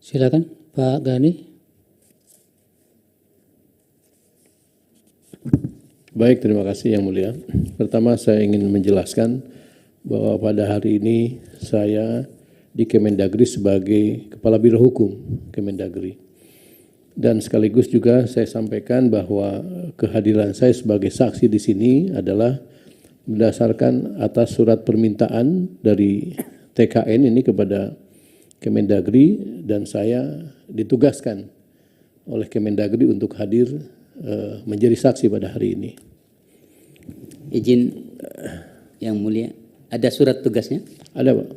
Silakan Pak Gani. Baik, terima kasih Yang Mulia. Pertama saya ingin menjelaskan bahwa pada hari ini saya di Kemendagri sebagai Kepala Biro Hukum Kemendagri. Dan sekaligus juga saya sampaikan bahwa kehadiran saya sebagai saksi di sini adalah berdasarkan atas surat permintaan dari TKN ini kepada Kemendagri, dan saya ditugaskan oleh Kemendagri untuk hadir menjadi saksi pada hari ini. Izin Yang Mulia, ada surat tugasnya? Ada, Pak.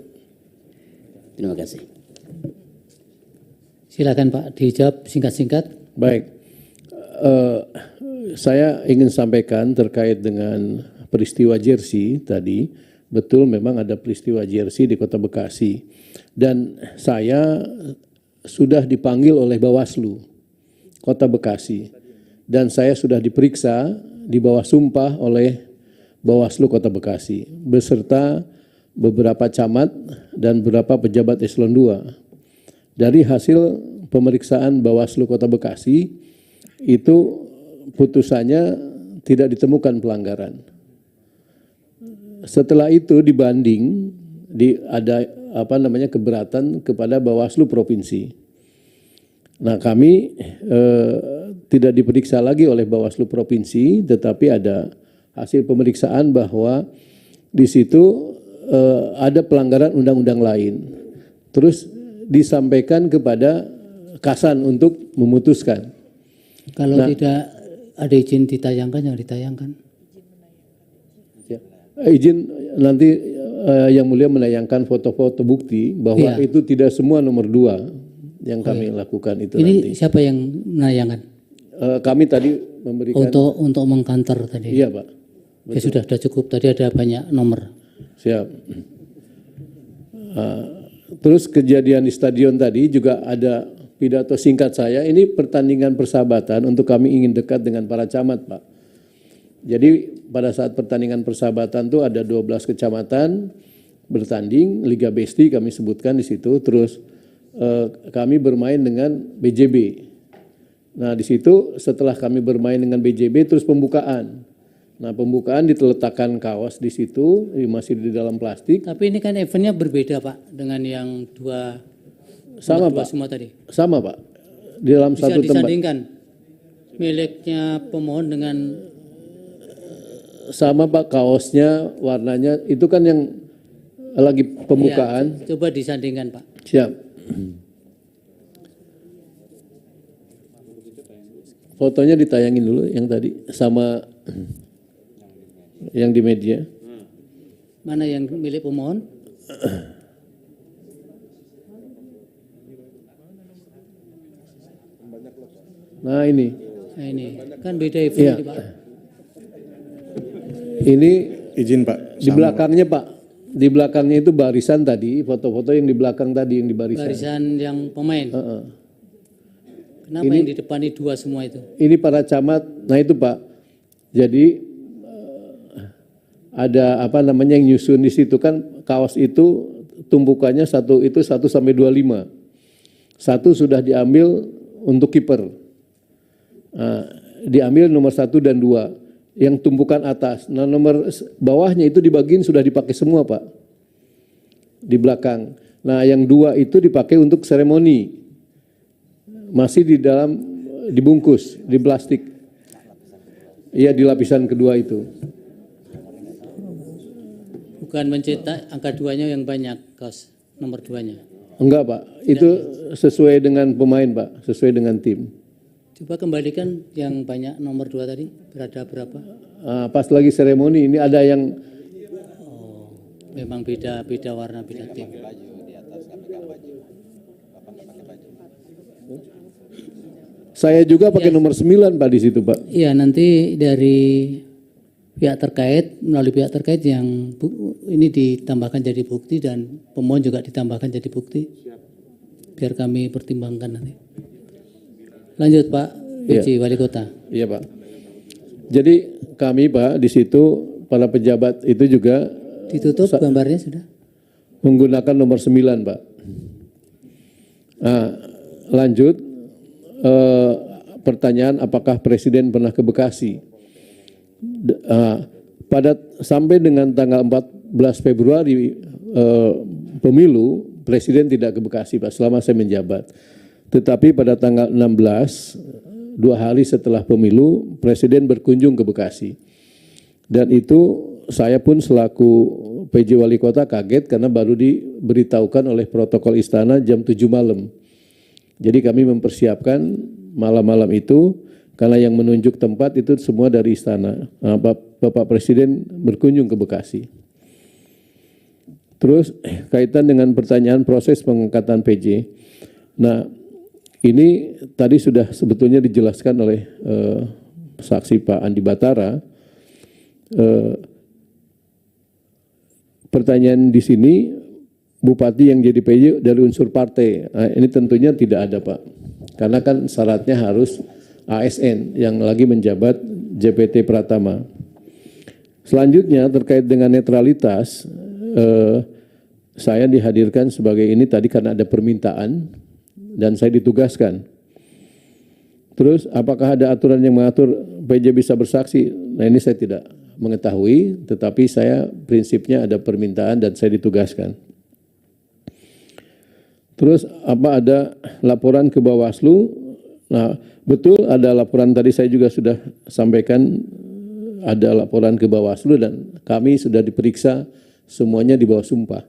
Terima kasih. Silakan Pak, dijawab singkat-singkat. Baik, saya ingin sampaikan terkait dengan peristiwa Jersey tadi. Betul, memang ada peristiwa Jersey di Kota Bekasi, dan saya sudah dipanggil oleh Bawaslu Kota Bekasi, dan saya sudah diperiksa di bawah sumpah oleh Bawaslu Kota Bekasi beserta beberapa camat dan beberapa pejabat eselon 2. Dari hasil pemeriksaan Bawaslu Kota Bekasi itu putusannya tidak ditemukan pelanggaran. Setelah itu dibanding, ada keberatan kepada Bawaslu Provinsi. Nah, kami tidak diperiksa lagi oleh Bawaslu Provinsi, tetapi ada hasil pemeriksaan bahwa di situ ada pelanggaran undang-undang lain. Terus disampaikan kepada Kasan untuk memutuskan. Kalau tidak ada izin ditayangkan, jangan ditayangkan. Izin nanti Yang Mulia menayangkan foto-foto bukti bahwa itu tidak semua nomor 2 yang kami lakukan itu. Ini nanti. siapa yang menayangkan? Kami tadi memberikan. Untuk mengkantor tadi. Iya, Pak. Ya sudah cukup. Tadi ada banyak nomor. Siap. Terus kejadian di stadion tadi juga ada pidato singkat saya. Ini pertandingan persahabatan untuk kami ingin dekat dengan para camat, Pak. Jadi pada saat pertandingan persahabatan itu ada 12 kecamatan bertanding, Liga Besti kami sebutkan di situ. Terus kami bermain dengan BJB. Nah, di situ setelah kami bermain dengan BJB terus pembukaan. Nah, pembukaan diteletakkan kaos di situ, masih di dalam plastik. Tapi ini kan eventnya berbeda Pak dengan yang dua Pak. semua tadi. Sama, Pak. Di dalam bisa satu tempat. disandingkan miliknya pemohon dengan sama, Pak, kaosnya, warnanya itu kan yang lagi pembukaan. Ya, coba disandingkan, Pak. Siap. Fotonya ditayangin dulu yang tadi sama yang di media. Mana yang milik pemohon? Nah, ini. Nah, ini kan beda event ini, Pak. Ini izin Pak. Di belakangnya, Pak. Di belakangnya itu barisan tadi, foto-foto yang di belakang tadi yang di barisan. Barisan yang pemain. Kenapa ini, yang di depan ini 2 semua itu? Ini para camat. Nah, itu, Pak. Jadi ada yang nyusun di situ kan kaos itu tumpukannya 1 sampai 25. 1 sudah diambil untuk kiper. Nah, diambil nomor 1 dan 2. Yang tumpukan atas. Nah, nomor bawahnya itu dibagiin sudah dipakai semua, Pak. Di belakang. Nah, yang 2 itu dipakai untuk seremoni. Masih di dalam dibungkus di plastik. Iya, di lapisan kedua itu. Bukan mencetak angka 2-nya yang banyak, kaos nomor 2-nya. Enggak, Pak. Itu sesuai dengan pemain, Pak. Sesuai dengan tim. Coba kembalikan yang banyak nomor 2 tadi, berada berapa? Pas lagi seremoni ini ada yang memang beda warna, beda tim. Saya juga pakai nomor 9, Pak, di situ, Pak. Iya, nanti dari pihak terkait, melalui pihak terkait yang ini ditambahkan jadi bukti dan pemohon juga ditambahkan jadi bukti. Biar kami pertimbangkan nanti. Lanjut Pak Puji, Wali Kota. Iya, Pak. Jadi kami, Pak, di situ para pejabat itu juga ditutup gambarnya sudah? Menggunakan nomor 9, Pak. Nah, lanjut, pertanyaan apakah Presiden pernah ke Bekasi? Sampai dengan tanggal 14 Februari pemilu, Presiden tidak ke Bekasi, Pak, selama saya menjabat. Tetapi pada tanggal 16, 2 hari setelah pemilu, Presiden berkunjung ke Bekasi. Dan itu saya pun selaku PJ Wali Kota kaget karena baru diberitahukan oleh protokol istana jam 7 malam. Jadi kami mempersiapkan malam-malam itu, karena yang menunjuk tempat itu semua dari istana. Nah, Bapak Presiden berkunjung ke Bekasi. Terus kaitan dengan pertanyaan proses pengangkatan PJ. Nah, ini tadi sudah sebetulnya dijelaskan oleh saksi Pak Andi Batara. Pertanyaan di sini, bupati yang jadi PJ dari unsur partai. Nah, ini tentunya tidak ada, Pak. Karena kan syaratnya harus ASN yang lagi menjabat JPT Pratama. Selanjutnya terkait dengan netralitas, saya dihadirkan sebagai ini tadi karena ada permintaan dan saya ditugaskan. Terus apakah ada aturan yang mengatur PJ bisa bersaksi? Nah, ini saya tidak mengetahui, tetapi saya prinsipnya ada permintaan dan saya ditugaskan. Terus apa ada laporan ke Bawaslu? Nah, betul ada laporan tadi saya juga sudah sampaikan ada laporan ke Bawaslu dan kami sudah diperiksa semuanya di bawah sumpah.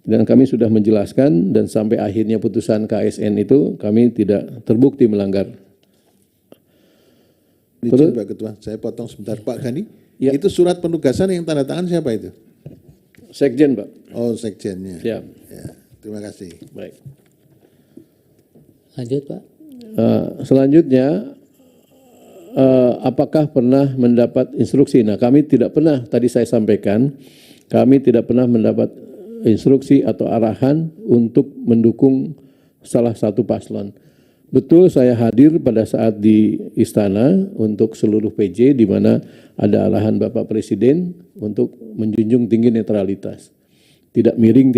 Dan kami sudah menjelaskan dan sampai akhirnya putusan KSN itu kami tidak terbukti melanggar. Izin Pak Ketua, saya potong sebentar. Pak Gani, Ya. itu surat penugasan yang tanda tangan siapa itu? Sekjen, Pak. Oh, sekjennya. Siap. Ya, terima kasih. Baik. Lanjut, Pak. Selanjutnya, apakah pernah mendapat instruksi? Nah, kami tidak pernah, tadi saya sampaikan, kami tidak pernah mendapat instruksi atau arahan untuk mendukung salah satu paslon. Betul, saya hadir pada saat di istana untuk seluruh PJ di mana ada arahan Bapak Presiden untuk menjunjung tinggi netralitas. Tidak miring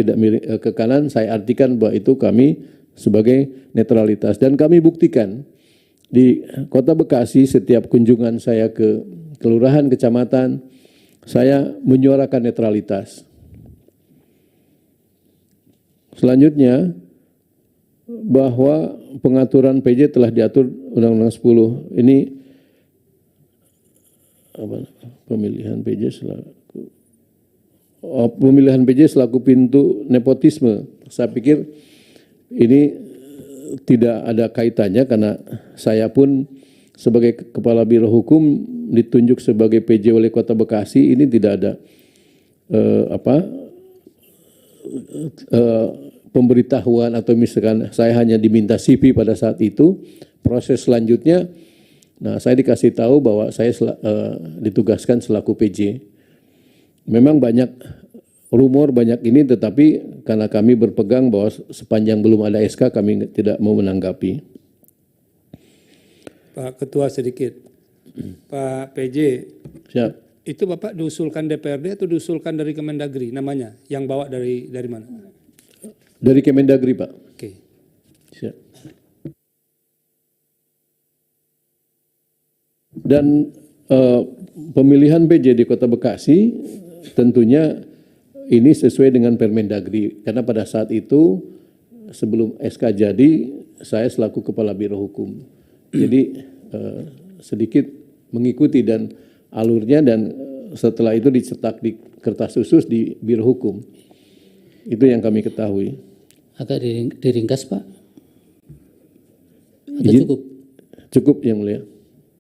ke kanan, saya artikan bahwa itu kami sebagai netralitas. Dan kami buktikan di Kota Bekasi setiap kunjungan saya ke kelurahan, kecamatan, saya menyuarakan netralitas. Selanjutnya, bahwa pengaturan PJ telah diatur Undang-Undang 10. Ini pemilihan PJ selaku pintu nepotisme. Saya pikir ini tidak ada kaitannya karena saya pun sebagai Kepala Biro Hukum ditunjuk sebagai PJ Wali Kota Bekasi, ini tidak ada pemberitahuan atau misalkan saya hanya diminta CV pada saat itu. Proses selanjutnya, nah saya dikasih tahu bahwa saya ditugaskan selaku PJ. Memang banyak rumor, banyak ini, tetapi karena kami berpegang bahwa sepanjang belum ada SK kami tidak mau menanggapi. Pak Ketua sedikit. Pak PJ, Siap. itu Bapak diusulkan DPRD atau diusulkan dari Kemendagri namanya? Yang bawa dari mana? Dari Kemendagri, Pak. Oke. Siap. Dan pemilihan PJ di Kota Bekasi tentunya ini sesuai dengan Permendagri. Karena pada saat itu sebelum SK jadi, saya selaku Kepala Biro Hukum. Jadi sedikit mengikuti dan alurnya dan setelah itu dicetak di kertas khusus di Biro Hukum. Itu yang kami ketahui. Agak diringkas, Pak. Atau Izin? cukup? Cukup, Yang Mulia.